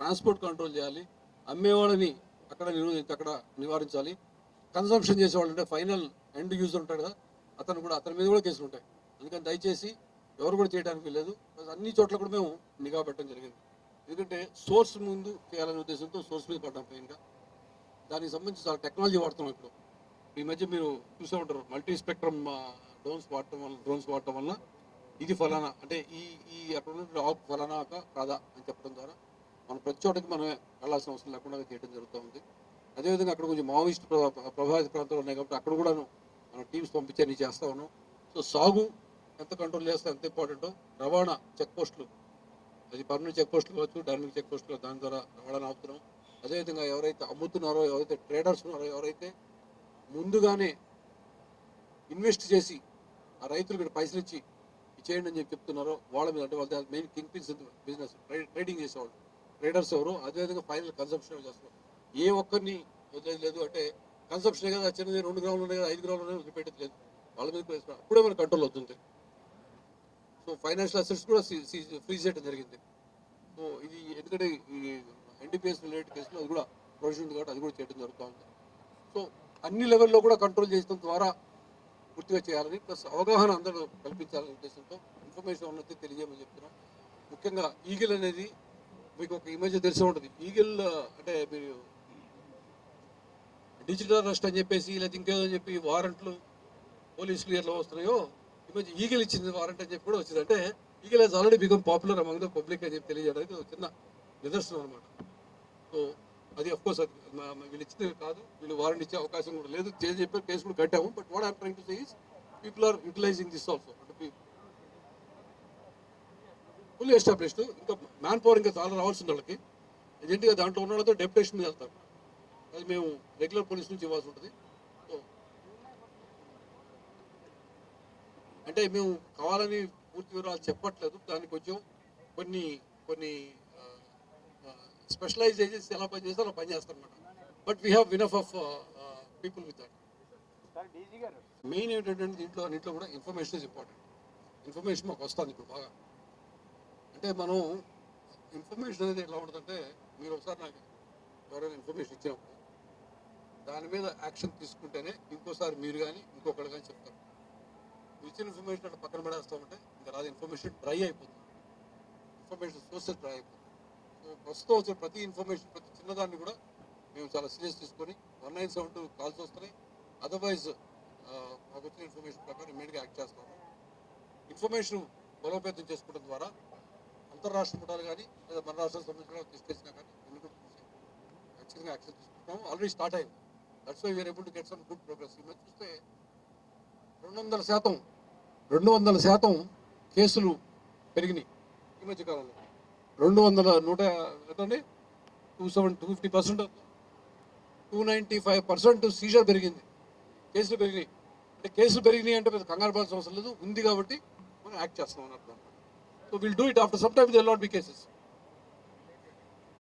Transport control చేయాలి, అమ్మేవాళ్ళని అక్కడ నివారించాలి, కన్సంప్షన్ చేసేవాళ్ళు అంటే ఫైనల్ ఎండ్ యూజర్ ఉంటాడు కదా అతని మీద కూడా కేసులు ఉంటాయి. అందుకని దయచేసి ఎవరు కూడా చేయడానికి లేదు. అన్ని చోట్ల కూడా మేము నిఘా పెట్టడం జరిగింది. ఎందుకంటే సోర్స్ ముందు చేయాలనే ఉద్దేశంతో సోర్స్ మీద పడ్డాం పైగా. దానికి సంబంధించి చాలా టెక్నాలజీ వాడుతున్నాం ఇప్పుడు. ఈ మధ్య మీరు చూసే ఉంటారు, మల్టీ స్పెక్ట్రమ్ డ్రోన్స్ వాడటం వల్ల ఇది ఫలానా అంటే ఈ అక్కడ ఉన్న ఆకు ఫలానా కాదా అని చెప్పడం ద్వారా మనం ప్రతి చోటకి మనం వెళ్ళాల్సిన అవసరం లేకుండా చేయడం జరుగుతూ ఉంది. అదేవిధంగా అక్కడ కొంచెం మావోయిస్ట్ ప్రభావిత ప్రాంతాలు ఉన్నాయి కాబట్టి అక్కడ కూడా మనం టీమ్స్ పంపించని చేస్తూ ఉన్నాం. సో సాగు ఎంత కంట్రోల్ చేస్తే ఎంత ఇంపార్టెంటో రవాణా చెక్ పోస్టులు, అది పర్మనెంట్ చెక్ పోస్టులు కావచ్చు, డైనమిక్ చెక్ పోస్టులు, దాని ద్వారా రవాణా ఆపుతున్నాం. అదేవిధంగా ఎవరైతే అమ్ముతున్నారో, ఎవరైతే ట్రేడర్స్ ఉన్నారో, ఎవరైతే ముందుగానే ఇన్వెస్ట్ చేసి ఆ రైతులకు పైసలు ఇచ్చి చేయండి అని చెప్తున్నారో వాళ్ళ మీద, అంటే వాళ్ళ main king pins business trading చేసేవాళ్ళు ట్రేడర్స్ ఎవరు, అదేవిధంగా ఫైనల్ కన్సంప్షన్ చేస్తున్నారు. ఏ ఒక్కరిని వదిలేదు అంటే కన్సంప్షన్ కదా, చిన్నది 2 గ్రాములు ఉన్నాయి కదా, 5 గ్రాములు ఉన్నాయి, వదిలిపెట్టేది లేదు. వాళ్ళ మీద అప్పుడే మన కంట్రోల్ అవుతుంది. సో ఫైనాన్షియల్ అసెట్స్ కూడా ఫ్రీజ్ చేయడం జరిగింది. సో ఇది ఎందుకంటే ఈ ఎన్డీపీఎస్ రిలేటెడ్ కేసులో అది కూడా ప్రొవిజన్ ఉంది కాబట్టి అది కూడా చేయడం జరుగుతూ ఉంది. సో అన్ని లెవెల్లో కూడా కంట్రోల్ చేయడం ద్వారా పూర్తిగా చేయాలని, ప్లస్ అవగాహన అందరూ కల్పించాలనే ఉద్దేశంతో ఇన్ఫర్మేషన్ ఉన్నది తెలియజేయమని చెప్తున్నాం. ముఖ్యంగా ఈగిల్ అనేది మీకు ఒక ఇమేజ్ తెలిసి ఉంటుంది. ఈగిల్ అంటే మీరు డిజిటల్ అరెస్ట్ అని చెప్పేసి లేదా ఇంకేదో అని చెప్పి వారెంట్లు పోలీస్ క్లియర్లో వస్తున్నాయో, ఈ మధ్య ఈగిల్ ఇచ్చింది వారెంట్ అని చెప్పి కూడా వచ్చింది. అంటే eagle he's already become popular among the public అని చెప్పి తెలియజేయడానికి చిన్న నిదర్శనం అనమాట. సో అది అఫ్కోర్స్ అది వీళ్ళు ఇచ్చింది కాదు, వీళ్ళు వారెంట్ ఇచ్చే అవకాశం కూడా లేదు. చెప్పే కేసు కూడా కట్టాము. But what I'm trying to say is people are utilising this also. అంటే ఫుల్లీ ఎస్టాబ్లిష్డ్, ఇంకా మ్యాన్ పవర్ ఇంకా చాలా రావాల్సింది వాళ్ళకి. ఏజెంట్గా దాంట్లో ఉన్న వాళ్ళతో డెప్యుటేషన్ మీద వెళ్తారు. అది మేము రెగ్యులర్ పోలీస్ నుంచి ఇవ్వాల్సి ఉంటుంది. సో అంటే మేము కావాలని పూర్తి వివరాలు చెప్పట్లేదు, దానికి కొంచెం కొన్ని స్పెషలైజ్ ఏజెన్సీ ఎలా పనిచేస్తే అలా పనిచేస్తాం అన్నమాట. But we have enough of people with that. Main ఏంటంటే దీంట్లో కూడా ఇన్ఫర్మేషన్ ఇస్ ఇంపార్టెంట్. ఇన్ఫర్మేషన్ మాకు వస్తుంది ఇప్పుడు బాగా. అంటే మనం ఇన్ఫర్మేషన్ అనేది ఎలా ఉంటుందంటే, మీరు ఒకసారి నాకు ఎవరైనా ఇన్ఫర్మేషన్ ఇచ్చినప్పుడు దాని మీద యాక్షన్ తీసుకుంటేనే ఇంకోసారి మీరు కానీ ఇంకొకరు కానీ చెప్తారు. ఇచ్చిన ఇన్ఫర్మేషన్ అట్లా పక్కన పడేస్తామంటే ఇంకా రాదు, ఇన్ఫర్మేషన్ డ్రై అయిపోతుంది, ఇన్ఫర్మేషన్ సోర్సెస్ డ్రై అయిపోతుంది. సో ప్రస్తుతం వచ్చిన ప్రతి ఇన్ఫర్మేషన్, ప్రతి చిన్నదాన్ని కూడా మేము చాలా సీరియస్ తీసుకొని 1972 కాల్స్ వస్తున్నాయి. అదర్వైజ్ మాకు వచ్చిన ఇన్ఫర్మేషన్ ప్రకారం ఇమీడియట్గా యాక్ట్ చేస్తాము. ఇన్ఫర్మేషన్ బలోపేతం చేసుకోవడం ద్వారా అంతర్రాష్ట్ర ముఠాలు కానీ లేదా మన రాష్ట్రానికి సంబంధించిన తీసుకొచ్చినా కానీ ఎన్ని కూడా చూసి ఖచ్చితంగా యాక్షన్ తీసుకుంటాము. ఆల్రెడీ స్టార్ట్ అయింది. That's why we're able to get some good progress. ఈ మధ్య చూస్తే 200% కేసులు పెరిగినాయి ఈ మధ్య కాలంలో. 250% 295% సీజర్ పెరిగింది, కేసులు పెరిగినాయి. అంటే కేసులు పెరిగినాయి అంటే పెద్ద కంగారు పడాల్సిన అవసరం లేదు, ఉంది కాబట్టి మనం యాక్ట్ చేస్తాం అన్నట్టు. So will do it after some time, there will not be cases.